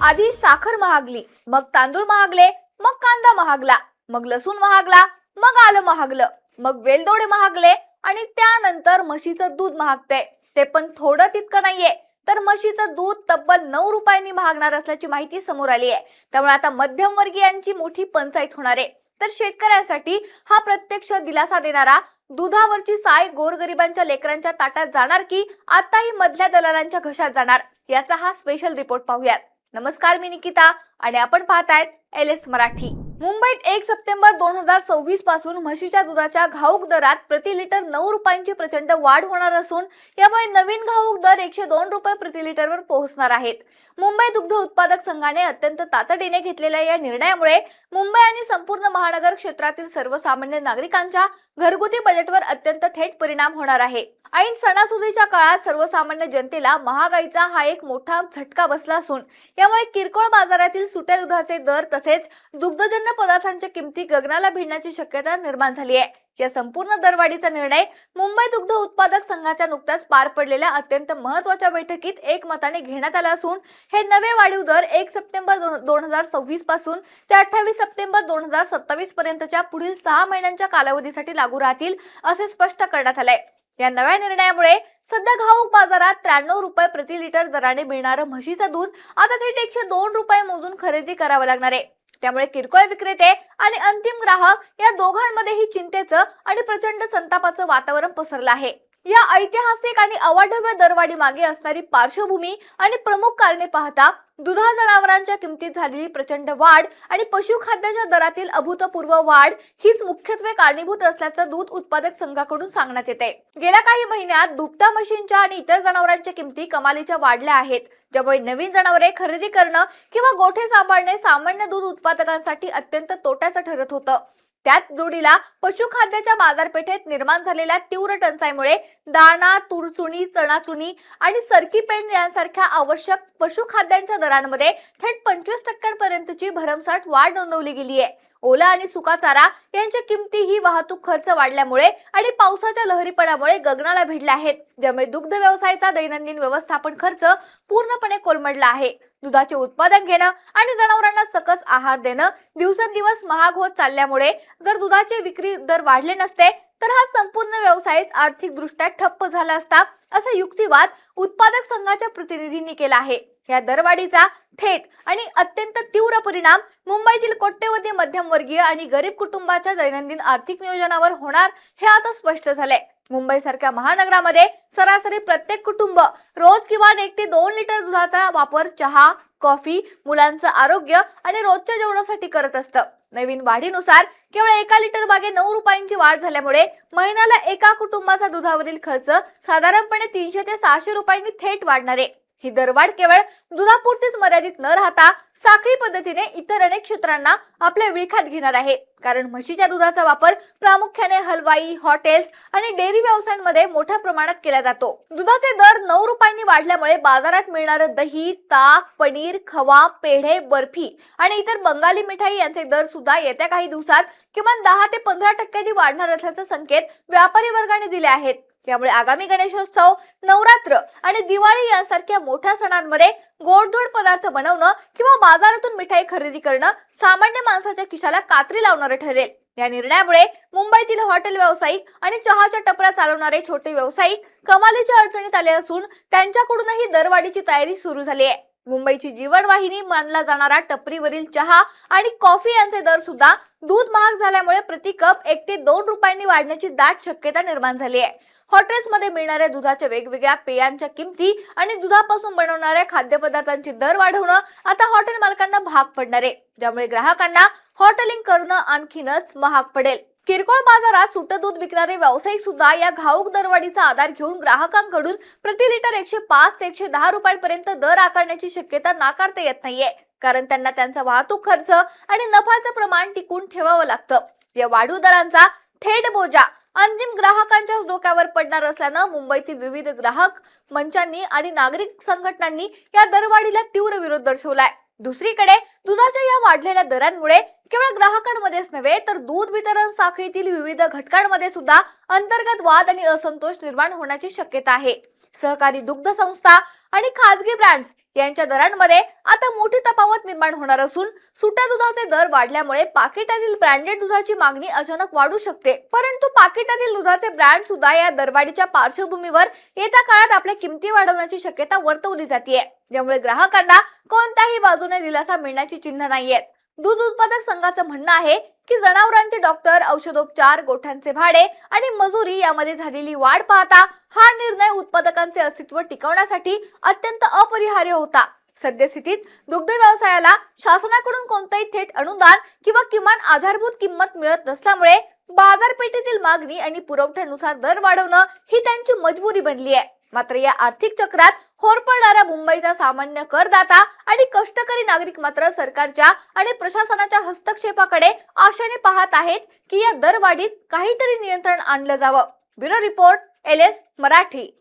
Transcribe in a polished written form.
आधी साखर महागली, मग तांदूळ महागले, मग कांदा महागला, मग लसूण महागला, मग आलं महागलं, मग वेलदोडे महागले आणि त्यानंतर म्हशीचं दूध महागते. ते पण थोडं तितकं नाहीये, तर म्हशीचं दूध तब्बल 9 रुपयांनी महागणार असल्याची माहिती समोर आली आहे. त्यामुळे आता मध्यमवर्गीयांची मोठी पंचायत होणार आहे. तर शेतकऱ्यांसाठी हा प्रत्यक्ष दिलासा देणारा दुधावरची साय गोरगरिबांच्या लेकरांच्या ताटात जाणार की आताही मधल्या दलालांच्या घशात जाणार, याचा हा स्पेशल रिपोर्ट पाहूयात. नमस्कार, मी निकिता आणि आपण पाहतायत LS मराठी. मुंबईत 1 सप्टेंबर 2026 पासून म्हशीच्या दुधाच्या घाऊक दरात प्रति लिटर 9 रुपयांची प्रचंड वाढ होणार असून यामुळे नवीन घाऊक दर 102 रुपये प्रति लिटरवर पोहोचणार आहेत. मुंबई दुग्ध उत्पादक संघाने अत्यंत तातडीने घेतलेल्या या निर्णयामुळे मुंबई आणि संपूर्ण महानगर क्षेत्रातील सर्वसामान्य नागरिकांच्या घरगुती बजेटवर अत्यंत थेट परिणाम होणार आहे. ऐन सणासुदीच्या काळात सर्वसामान्य जनतेला महागाईचा हा एक मोठा झटका बसला असून यामुळे किरकोळ बाजारातील सुट्या दुधाचे दर तसेच दुग्धजन्य पदार्थांच्या किमती गगनाला भिडण्याची शक्यता निर्माण झाली आहे. या संपूर्ण दरवाढीचा निर्णय मुंबई दुग्ध उत्पादक संघाच्या नुकत्याच पार पडलेल्या अत्यंत महत्त्वाच्या बैठकीत एकमताने घेण्यात आला असून हे नवे वाढीव दर 1 सप्टेंबर 2026 पासून ते 28 सप्टेंबर 2027 पर्यंतच्या पुढील 6 महिन्यांच्या कालावधीसाठी लागू राहतील असे स्पष्ट करण्यात आले. या नव्या निर्णयामुळे सध्या घाऊक बाजारात 93 रुपये प्रति लिटर दराने मिळणारं म्हशीचं दूध आता थेट 102 रुपये मोजून खरेदी करावं लागणार आहे. त्यामुळे किरकोळ विक्रेते आणि अंतिम ग्राहक या दोघांमध्येही चिंतेचं आणि प्रचंड संतापाचं वातावरण पसरलं आहे. या ऐतिहासिक आणि अवाढव्य दरवाढी मागे असणारी पार्श्वभूमी आणि प्रमुख कारणे पाहता दुधा जनावरांच्या किमतीत झालेली प्रचंड वाढ आणि पशुखाद्याच्या दरातील अभूतपूर्व वाढ हीच मुख्यत्वे कारणीभूत असल्याचं दूध उत्पादक संघाकडून सांगण्यात येते. गेल्या काही महिन्यात दुभत्या म्हशींच्या आणि इतर जनावरांच्या किमती कमालीच्या वाढल्या आहेत, ज्यामुळे नवीन जनावरे खरेदी करणं किंवा गोठे सांभाळणे सामान्य दूध उत्पादकांसाठी अत्यंत तोट्याचं ठरत होतं. त्यात जोडीला पशुखाद्याच्या बाजारपेठेत निर्माण झालेल्या तीव्र टंचाईमुळे दाणा, तुरचुणी, चणाचुणी आणि सरकी पेंड यांसारख्या आवश्यक पशुखाद्यांच्या दरांमध्ये थेट 25% पर्यंतची भरमसाठ वाढ नोंदवली गेली आहे. ओला आणि सुका चारा यांच्या किमतीही वाहतूक खर्च वाढल्यामुळे आणि पावसाच्या लहरीपणामुळे गगनाला भिडल्या आहेत, ज्यामुळे दुग्ध व्यवसायाचा दैनंदिन व्यवस्थापन खर्च पूर्णपणे कोलमडला आहे. दुधाचे उत्पादन घेणं आणि जनावरांना सकस आहार देणं दिवसेंदिवस महाग होत चालल्यामुळे जर दुधाचे विक्री दर वाढले नसते तर हा संपूर्ण व्यवसायच आर्थिकदृष्ट्या ठप्प झाला असता, असा युक्तिवाद उत्पादक संघाच्या प्रतिनिधींनी केला आहे. या दरवाढीचा थेट आणि अत्यंत तीव्र परिणाम मुंबईतील कोट्यवधी मध्यमवर्गीय आणि गरीब कुटुंबाच्या दैनंदिन आर्थिक नियोजनावर होणार हे आता स्पष्ट झाले. मुंबई सारख्या महानगरामध्ये सरासरी प्रत्येक कुटुंब रोज किमान 1 ते 2 लिटर दुधाचा वापर चहा, कॉफी, मुलांचं आरोग्य आणि रोजच्या जेवणासाठी करत असतं. नवीन वाढीनुसार केवळ 1 लिटर मागे 9 रुपयांची वाढ झाल्यामुळे महिन्याला एका कुटुंबाचा दुधावरील खर्च साधारणपणे 300 ते 600 रुपयांनी थेट वाढणार आहे. ही दरवाढ केवळ दुधापुरतीच मर्यादित न राहता साखळी पद्धतीने इतर अनेक क्षेत्रांना आपल्या विळखात घेणार आहे. कारण म्हशीच्या दुधाचा वापर प्रामुख्याने हलवाई, हॉटेल्स आणि डेअरी व्यवसायांमध्ये मोठ्या प्रमाणात केला जातो. दुधाचे दर 9 रुपयांनी वाढल्यामुळे बाजारात मिळणारे दही, ताक, पनीर, खवा, पेढे, बर्फी आणि इतर बंगाली मिठाई यांचे दर सुद्धा येत्या काही दिवसात किमान 10 ते 15% वाढणार असल्याचे संकेत व्यापारी वर्गाने दिले आहेत. त्यामुळे आगामी गणेशोत्सव, नवरात्र आणि दिवाळी यांसारख्या मोठ्या सणांमध्ये गोडधोड पदार्थ बनवणं किंवा बाजारातून मिठाई खरेदी करणं सामान्य माणसाच्या खिशाला कात्री लावणारे ठरेल. या निर्णयामुळे मुंबईतील हॉटेल व्यावसायिक आणि चहाच्या टपऱ्या चालवणारे छोटे व्यावसायिक कमालीच्या अडचणीत आले असून त्यांच्याकडूनही दरवाढीची तयारी सुरू झाली आहे. मुंबईची जीवनवाहिनी मानला जाणारा टपरीवरील चहा आणि कॉफी यांचे दर सुद्धा दूध महाग झाल्यामुळे प्रति कप 1 ते 2 रुपयांनी वाढण्याची दाट शक्यता निर्माण झाली आहे. हॉटेल्समध्ये मिळणाऱ्या दुधाच्या वेगवेगळ्या पेयांच्या किमती आणि दुधापासून बनवणाऱ्या खाद्यपदार्थांचे दर वाढवणं आता हॉटेल मालकांना भाग पडणार आहे, ज्यामुळे ग्राहकांना हॉटेलिंग करणं आणखीनच महाग पडेल. किरकोळ बाजारात सुट्ट दूध विकणारे व्यावसायिक सुद्धा या घाऊक दरवाढीचा आधार घेऊन ग्राहकांकडून प्रति लिटर 105 ते 110 रुपयांपर्यंत दर आकारण्याची शक्यता नाकारता येत नाहीये, कारण त्यांना त्यांचा वाहतूक खर्च आणि नफ्याचं प्रमाण टिकून ठेवावं लागतं. या वाढीव दरांचा थेट बोजा अंतिम ग्राहकांच्या डोक्यावर पडणार असल्यानं मुंबईतील विविध ग्राहक मंचांनी आणि नागरिक संघटनांनी या दरवाढीला तीव्र विरोध दर्शवलाय. दुसरीकडे दुधाच्या या वाढलेल्या दरांमुळे केवळ ग्राहकांमध्येच नव्हे तर दूध वितरण साखळीतील विविध घटकांमध्ये सुद्धा अंतर्गत वाद आणि असंतोष निर्माण होण्याची शक्यता आहे. सहकारी दुग्ध संस्था आणि खाजगी ब्रँड्स यांच्या दरांमध्ये आता मोठी तफावत निर्माण होणार असून सुट्या दुधाचे दर वाढल्यामुळे पाकिटातील ब्रँडेड दुधाची मागणी अचानक वाढू शकते. परंतु पाकिटातील दुधाचे ब्रँड सुद्धा या दरवाढीच्या पार्श्वभूमीवर येत्या काळात आपल्या किमती वाढवण्याची शक्यता वर्तवली जाते, ज्यामुळे ग्राहकांना कोणत्याही बाजूने दिलासा मिळण्याची चिन्ह नाहीयेत. दूध उत्पादक संघाचं म्हणणं आहे की जनावरांचे डॉक्टर, औषधोपचार, गोठ्यांचे भाडे आणि मजुरी यामध्ये झालेली वाढ पाहता हा निर्णय उत्पादकांचे अस्तित्व टिकवण्यासाठी अत्यंत अपरिहार्य होता. सद्यस्थितीत दुग्ध व्यवसायाला शासनाकडून कोणतेही थेट अनुदान किंवा किमान आधारभूत किंमत मिळत नसल्यामुळे बाजारपेठेतील मागणी आणि पुरवठ्यानुसार दर वाढवणं ही त्यांची मजबुरी बनली आहे. मात्र या आर्थिक चक्रात होरपळणारा मुंबईचा सामान्य करदाता आणि कष्टकरी नागरिक मात्र सरकारच्या आणि प्रशासनाच्या हस्तक्षेपाकडे आशेने पाहत आहेत की या दरवाढीत काहीतरी नियंत्रण आणलं जावं. Bureau report, LS Marathi.